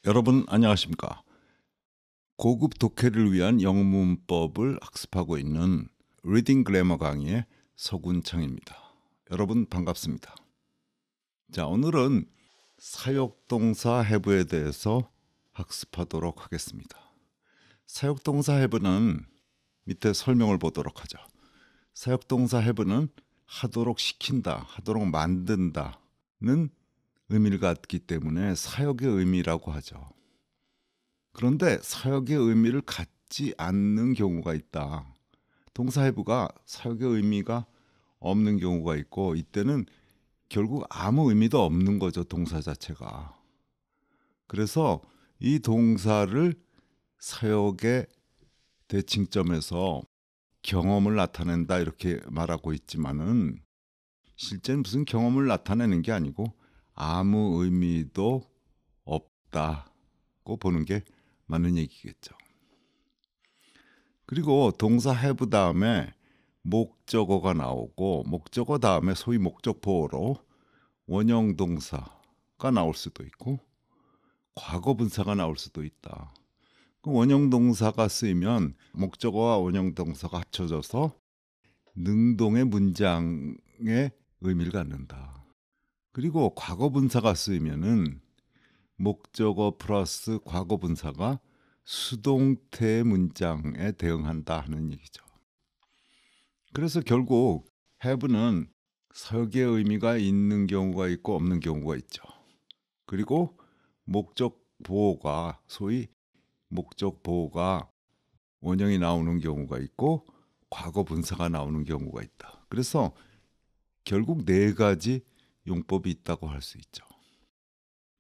여러분 안녕하십니까? 고급 독해를 위한 영어 문법을 학습하고 있는 리딩 그래머 강의의 서군창입니다. 여러분 반갑습니다. 자, 오늘은 사역동사 have에 대해서 학습하도록 하겠습니다. 사역동사 have는 밑에 설명을 보도록 하죠. 사역동사 have는 하도록 시킨다, 하도록 만든다는 의미를 갖기 때문에 사역의 의미라고 하죠. 그런데 사역의 의미를 갖지 않는 경우가 있다. 동사 have가 사역의 의미가 없는 경우가 있고, 이때는 결국 아무 의미도 없는 거죠, 동사 자체가. 그래서 이 동사를 사역의 대칭점에서 경험을 나타낸다 이렇게 말하고 있지만은 실제는 무슨 경험을 나타내는 게 아니고 아무 의미도 없다고 보는 게 맞는 얘기겠죠. 그리고 동사 have 다음에 목적어가 나오고, 목적어 다음에 소위 목적 보어로 원형 동사가 나올 수도 있고 과거 분사가 나올 수도 있다. 그 원형 동사가 쓰이면 목적어와 원형 동사가 합쳐져서 능동의 문장의 의미를 갖는다. 그리고 과거 분사가 쓰이면은 목적어 플러스 과거 분사가 수동태 문장에 대응한다 하는 얘기죠. 그래서 결국 have는 사역의 의미가 있는 경우가 있고 없는 경우가 있죠. 그리고 목적 보호가, 소위 목적 보호가 원형이 나오는 경우가 있고 과거 분사가 나오는 경우가 있다. 그래서 결국 네 가지 용법이 있다고 할 수 있죠.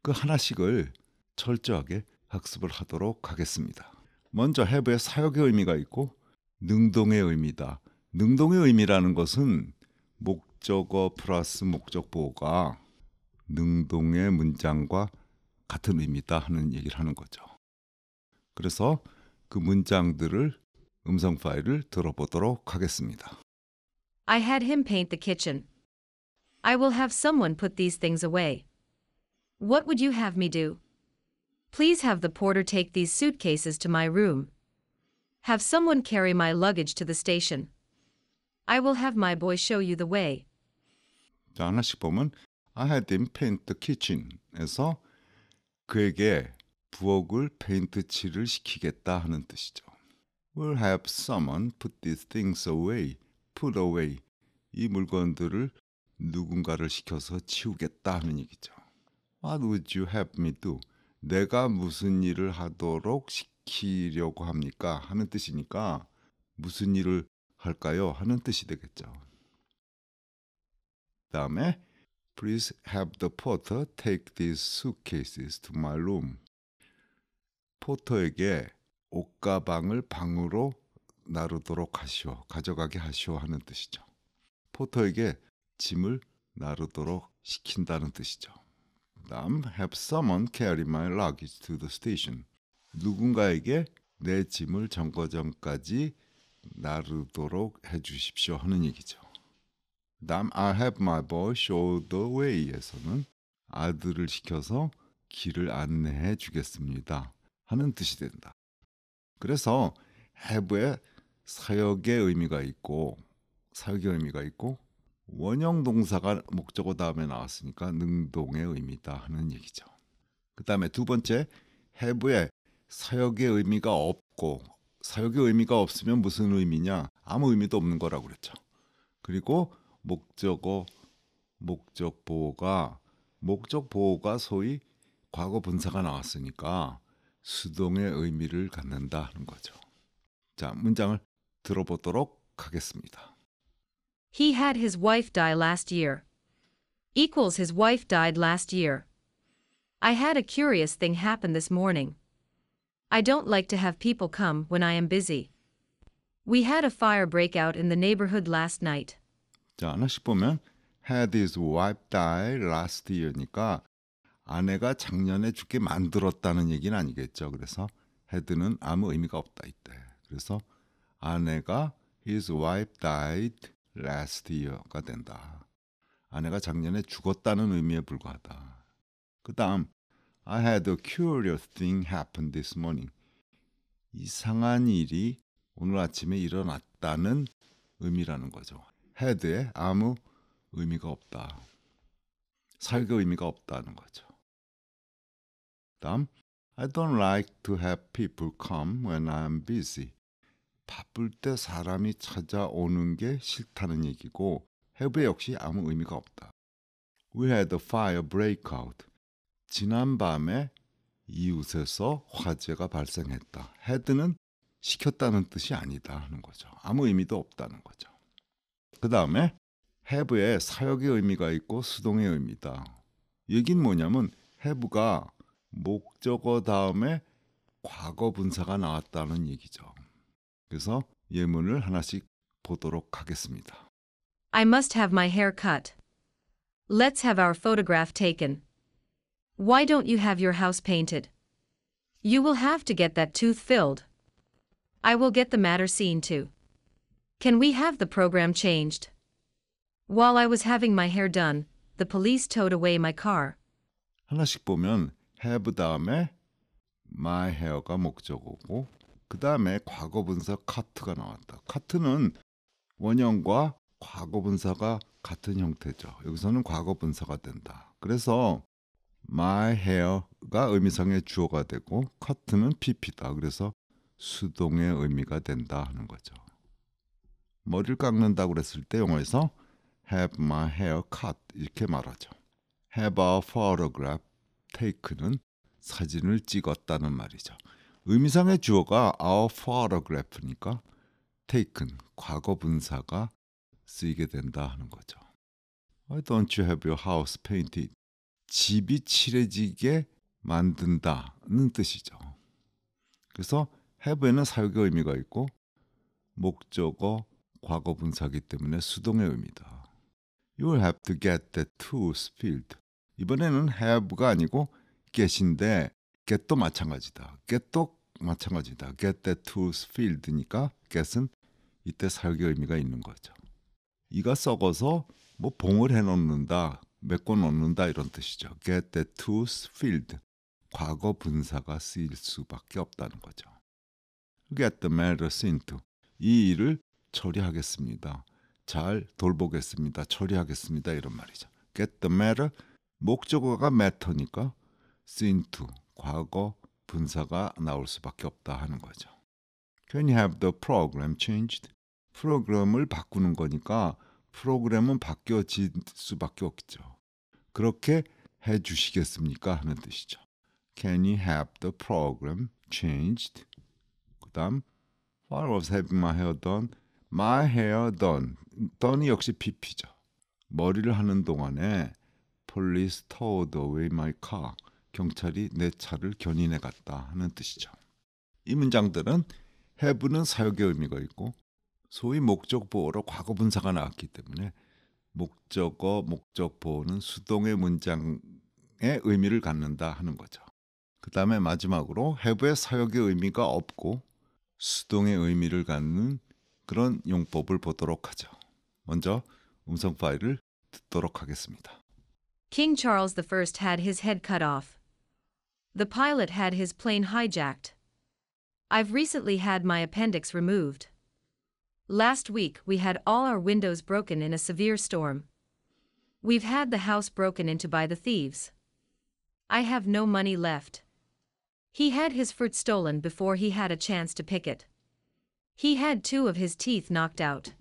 그 하나씩을 철저하게 학습을 하도록 하겠습니다. 먼저 have의 사역의 의미가 있고 능동의 의미다. 능동의 의미라는 것은 목적어 플러스 목적 보호가 능동의 문장과 같은 의미다 하는 얘기를 하는 거죠. 그래서 그 문장들을 음성 파일을 들어보도록 하겠습니다. I had him paint the kitchen. I will have someone put these things away. What would you have me do? Please have the porter take these suitcases to my room. Have someone carry my luggage to the station. I will have my boy show you the way. 자, 하나씩 보면 I had him paint the kitchen에서 그에게 부엌을 페인트 칠을 시키겠다 하는 뜻이죠. We'll have someone put these things away. put away. 이 물건들을 누군가를 시켜서 치우겠다 하는 얘기죠. What would you have me do? 내가 무슨 일을 하도록 시키려고 합니까? 하는 뜻이니까 무슨 일을 할까요? 하는 뜻이 되겠죠. 다음에 Please have the porter take these suitcases to my room. 포터에게 옷가방을 방으로 나르도록 하시오. 가져가게 하시오 하는 뜻이죠. 포터에게 짐을 나르도록 시킨다는 뜻이죠. 다음 have someone carry my luggage to the station. 누군가에게 내 짐을 정거장까지 나르도록 해주십시오 하는 얘기죠. 다음 I'll have my boy show the way에서는 아들을 시켜서 길을 안내해 주겠습니다 하는 뜻이 된다. 그래서 have에 사역의 의미가 있고 원형 동사가 목적어 다음에 나왔으니까 능동의 의미다 하는 얘기죠. 그 다음에 두 번째, have에 사역의 의미가 없고, 사역의 의미가 없으면 무슨 의미냐? 아무 의미도 없는 거라고 그랬죠. 그리고 목적어, 목적 보호가 소위 과거 분사가 나왔으니까 수동의 의미를 갖는다 하는 거죠. 자, 문장을 들어보도록 하겠습니다. He had his wife die last year. Equals his wife died last year. I had a curious thing happen this morning. I don't like to have people come when I am busy. We had a fire break out in the neighborhood last night. 자, 하나씩 보면 had his wife die last year니까 아내가 작년에 죽게 만들었다는 얘기는 아니겠죠. 그래서 had는 아무 의미가 없다 이때. 그래서 아내가 his wife died last year가 된다. 아내가 작년에 죽었다는 의미에 불과하다. 그 다음 I had a curious thing happen this morning. 이상한 일이 오늘 아침에 일어났다는 의미라는 거죠. had에 아무 의미가 없다. 사역의 의미가 없다는 거죠. 다음, I don't like to have people come when I'm busy. 바쁠 때 사람이 찾아오는 게 싫다는 얘기고 have 역시 아무 의미가 없다. We had a fire breakout. 지난밤에 이웃에서 화재가 발생했다. had는 시켰다는 뜻이 아니다 하는 거죠. 아무 의미도 없다는 거죠. 그 다음에 have에 사역의 의미가 있고 수동의 의미다. 얘긴 뭐냐면 have가 목적어 다음에 과거 분사가 나왔다는 얘기죠. 그래서 예문을 하나씩 보도록 하겠습니다. I must have my hair cut. Let's have our photograph taken. Why don't you have your house painted? You will have to get that tooth filled. I will get the matter seen to. Can we have the program changed? While I was having my hair done, the police towed away my car. 하나씩 보면 have 다음에 my hair가 목적어고 그 다음에 과거 분사 cut가 나왔다. cut는 원형과 과거 분사가 같은 형태죠. 여기서는 과거 분사가 된다. 그래서 my hair가 의미상의 주어가 되고 cut는 pp다. 그래서 수동의 의미가 된다 하는 거죠. 머리를 깎는다고 그랬을 때 영어에서 have my hair cut 이렇게 말하죠. have a photograph taken은 사진을 찍었다는 말이죠. 의미상의 주어가 our photograph니까 taken 과거 분사가 쓰이게 된다 하는 거죠. Why don't you have your house painted? 집이 칠해지게 만든다는 뜻이죠. 그래서 have에는 사역의 의미가 있고 목적어 과거 분사이기 때문에 수동의 의미다. You will have to get the tools filled. 이번에는 have가 아니고 get인데 get도 마찬가지다. get도 마찬가지다. get the tools filled니까 get은 이때 사역의 의미가 있는 거죠. 이가 썩어서 뭐 봉을 해놓는다, 메꿔 놓는다 이런 뜻이죠. get the tools filled. 과거 분사가 쓰일 수밖에 없다는 거죠. get the matter seen to. 이 일을 처리하겠습니다. 잘 돌보겠습니다. 처리하겠습니다. 이런 말이죠. get the matter 목적어가 matter니까 seen to 과거 분사가 나올 수밖에 없다 하는 거죠. Can you have the program changed? 프로그램을 바꾸는 거니까 프로그램은 바뀌어질 수밖에 없죠. 그렇게 해 주시겠습니까? 하는 뜻이죠. Can you have the program changed? 그 다음 While I was having my hair done, my hair done. done이 역시 pp죠. 머리를 하는 동안에 police towed away my car. 경찰이 내 차를 견인해 갔다 하는 뜻이죠. 이 문장들은 have는 사역의 의미가 있고 소위 목적 보호로 과거 분사가 나왔기 때문에 목적어, 목적 보호는 수동의 문장의 의미를 갖는다 하는 거죠. 그 다음에 마지막으로 have의 사역의 의미가 없고 수동의 의미를 갖는 그런 용법을 보도록 하죠. 먼저 음성 파일을 듣도록 하겠습니다. King Charles I had his head cut off. The pilot had his plane hijacked. I've recently had my appendix removed. Last week we had all our windows broken in a severe storm. We've had the house broken into by the thieves. I have no money left. He had his fruit stolen before he had a chance to pick it. He had 2 of his teeth knocked out.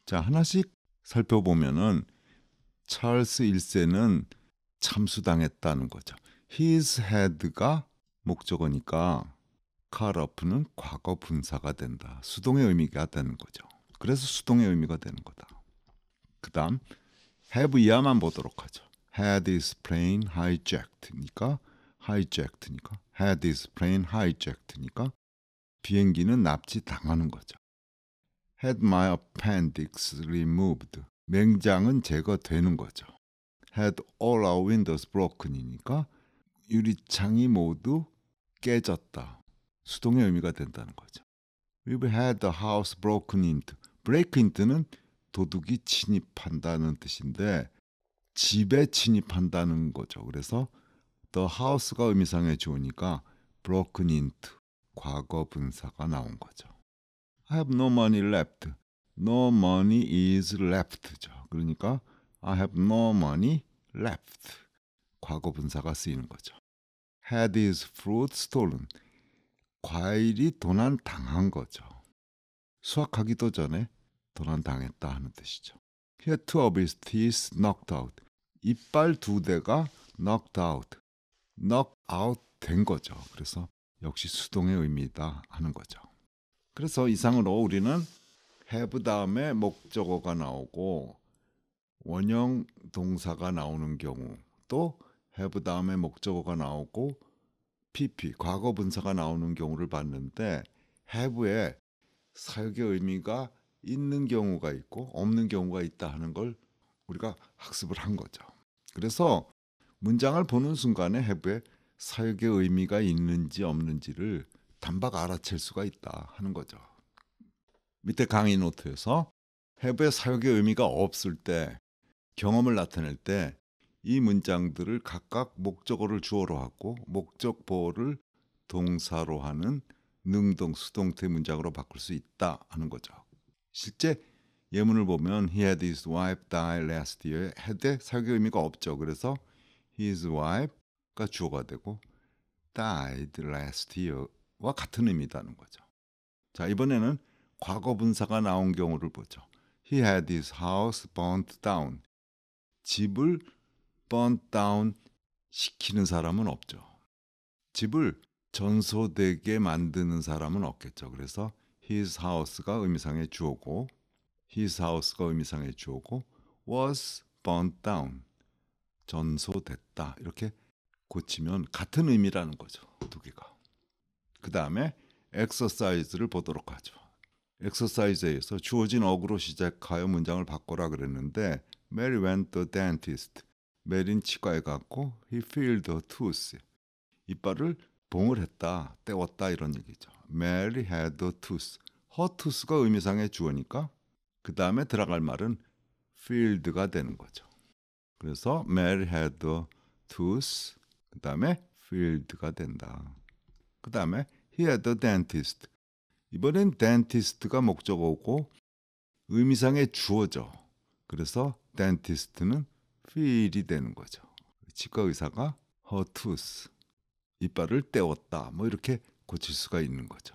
자, 하나씩 살펴보면은 찰스 1세는 참수당했다는 거죠. His had가 목적어니까 cut off는 과거 분사가 된다. 수동의 의미가 되는 거죠. 그래서 수동의 의미가 되는 거다. 그 다음 have 이하만 보도록 하죠. had his plane hijacked니까 had his plane hijacked니까 비행기는 납치당하는 거죠. had my appendix removed. 맹장은 제거되는 거죠. had all our windows broken이니까 유리창이 모두 깨졌다. 수동의 의미가 된다는 거죠. We've had the house broken into. break into는 도둑이 침입한다는 뜻인데 집에 침입한다는 거죠. 그래서 the house가 의미상의 주어니까 broken into 과거 분사가 나온 거죠. I have no money left. No money is left죠. 그러니까 I have no money left. 과거 분사가 쓰이는 거죠. Had his fruit stolen. 과일이 도난당한 거죠. 수확하기도 전에 도난당했다 하는 뜻이죠. He had two of his teeth knocked out. 이빨 2대가 knocked out. knock out 된 거죠. 그래서 역시 수동의 의미다 하는 거죠. 그래서 이상으로 우리는 have 다음에 목적어가 나오고 원형 동사가 나오는 경우, 또 have 다음에 목적어가 나오고 PP 과거 분사가 나오는 경우를 봤는데 have에 사역의 의미가 있는 경우가 있고 없는 경우가 있다 하는 걸 우리가 학습을 한 거죠. 그래서 문장을 보는 순간에 have에 사역의 의미가 있는지 없는지를 단박 알아챌 수가 있다 하는 거죠. 밑에 강의 노트에서 have의 사역의 의미가 없을 때, 경험을 나타낼 때 이 문장들을 각각 목적어를 주어로 하고 목적 보호를 동사로 하는 능동 수동태 문장으로 바꿀 수 있다 하는 거죠. 실제 예문을 보면 he had his wife die last year. had의 사역의 의미가 없죠. 그래서 his wife가 주어가 되고 died last year와 같은 의미다는 거죠. 자, 이번에는 과거 분사가 나온 경우를 보죠. He had his house burnt down. 집을 burnt down 시키는 사람은 없죠. 집을 전소되게 만드는 사람은 없겠죠. 그래서 his house가 의미상의 주어고 his house가 의미상의 주어고 was burnt down. 전소됐다. 이렇게 고치면 같은 의미라는 거죠. 두 개가. 그 다음에 exercise를 보도록 하죠. exercise에서 주어진 어구로 시작하여 문장을 바꿔라 그랬는데 Mary went to the dentist. 메린 치과에 갔고 he filled her tooth. 이빨을 봉을 했다, 떼웠다 이런 얘기죠. Mary had a tooth. her tooth가 의미상의 주어니까 그 다음에 들어갈 말은 filled가 되는 거죠. 그래서 Mary had a tooth. 그 다음에 filled가 된다. 그 다음에 he had a dentist. 이번엔 dentist가 목적어고 의미상의 주어죠. 그래서 dentist는 fill이 되는 거죠. 치과 의사가 her tooth, 이빨을 떼웠다. 뭐 이렇게 고칠 수가 있는 거죠.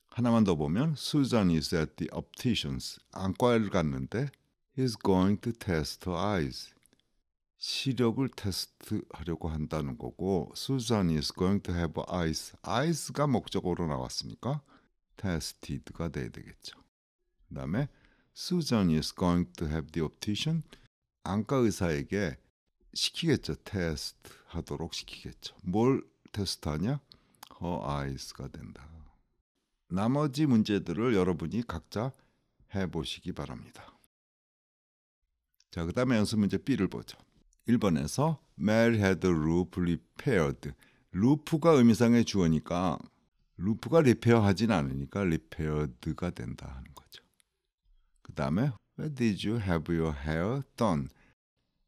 하나만 더 보면 Susan is at the opticians. 안과를 갔는데 he's going to test her eyes. 시력을 테스트하려고 한다는 거고 Susan is going to have eyes. eyes가 목적어로 나왔으니까 tested가 돼야 되겠죠. 그 다음에 Susan is going to have the optician. 안과 의사에게 시키겠죠. 테스트 하도록 시키겠죠. 뭘 테스트하냐? her eyes가 된다. 나머지 문제들을 여러분이 각자 해보시기 바랍니다. 자, 그 다음에 연습 문제 B를 보죠. 1번에서 Mary had the roof repaired. 루프가 의미상의 주어니까 루프가 리페어하진 않으니까 repaired가 된다 하는 거죠. 그 다음에 Where did you have your hair done?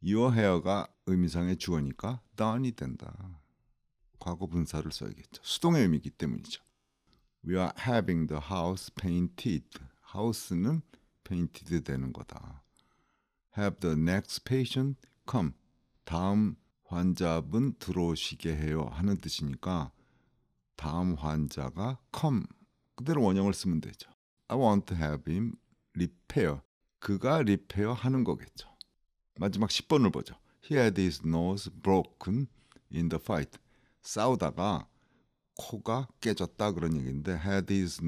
Your hair가 의미상의 주어니까 done이 된다. 과거 분사를 써야겠죠. 수동의 의미이기 때문이죠. We are having the house painted. house는 painted 되는 거다. Have the next patient come. 다음 환자분 들어오시게 해요 하는 뜻이니까 다음 환자가 come. 그대로 원형을 쓰면 되죠. I want to have him repair. 그가 repair 하는 거겠죠. 마지막 10번을 보죠. He had his nose broken in the fight. 싸우다가 코가 깨졌다 그런 얘기인데 had his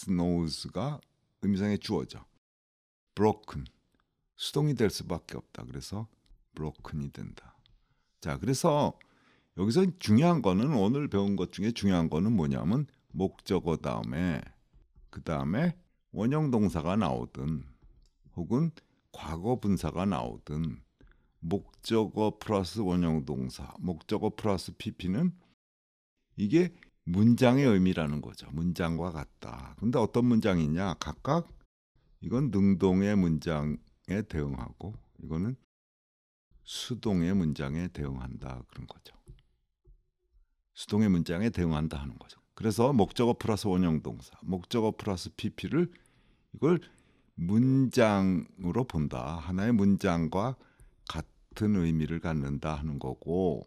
nose가 의미상의 주어죠. broken. 수동이 될 수밖에 없다. 그래서 broken이 된다. 자, 그래서 여기서 중요한 거는 오늘 배운 것 중에 중요한 거는 뭐냐면 목적어 다음에 그 다음에 원형 동사가 나오든 혹은 과거 분사가 나오든 목적어 플러스 원형 동사, 목적어 플러스 PP는 이게 문장의 의미라는 거죠. 문장과 같다. 근데 어떤 문장이냐? 각각 이건 능동의 문장에 대응하고 이거는 수동의 문장에 대응한다 그런 거죠. 수동의 문장에 대응한다 하는 거죠. 그래서 목적어 플러스 원형동사, 목적어 플러스 PP를 이걸 문장으로 본다. 하나의 문장과 같은 의미를 갖는다 하는 거고,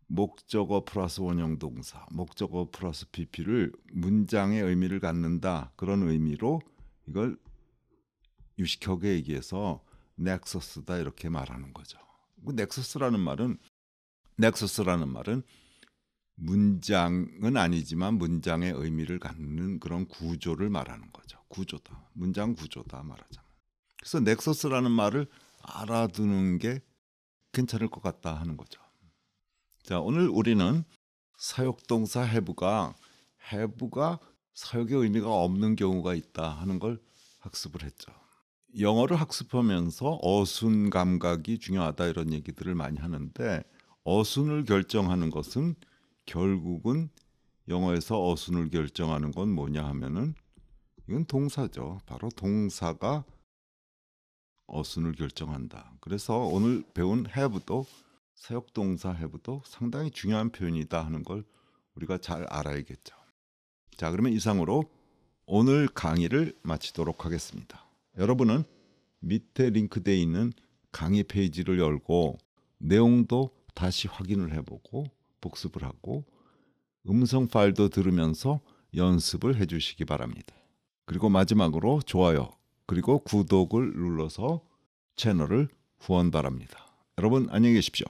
목적어 플러스 원형동사, 목적어 플러스 PP를 문장의 의미를 갖는다. 그런 의미로 이걸 유식하게 얘기해서 넥서스다 이렇게 말하는 거죠. 넥서스라는 말은 문장은 아니지만 문장의 의미를 갖는 그런 구조를 말하는 거죠. 구조다. 문장 구조다 말하자면. 그래서 넥서스라는 말을 알아두는 게 괜찮을 것 같다 하는 거죠. 자, 오늘 우리는 사역동사 have가 사역의 의미가 없는 경우가 있다 하는 걸 학습을 했죠. 영어를 학습하면서 어순 감각이 중요하다 이런 얘기들을 많이 하는데, 어순을 결정하는 것은 결국은 영어에서 어순을 결정하는 건 뭐냐 하면은 이건 동사죠. 바로 동사가 어순을 결정한다. 그래서 오늘 배운 have도, 사역동사 have도 상당히 중요한 표현이다 하는 걸 우리가 잘 알아야겠죠. 자, 그러면 이상으로 오늘 강의를 마치도록 하겠습니다. 여러분은 밑에 링크되어 있는 강의 페이지를 열고 내용도 다시 확인을 해보고 복습을 하고 음성 파일도 들으면서 연습을 해주시기 바랍니다. 그리고 마지막으로 좋아요 그리고 구독을 눌러서 채널을 후원 바랍니다. 여러분 안녕히 계십시오.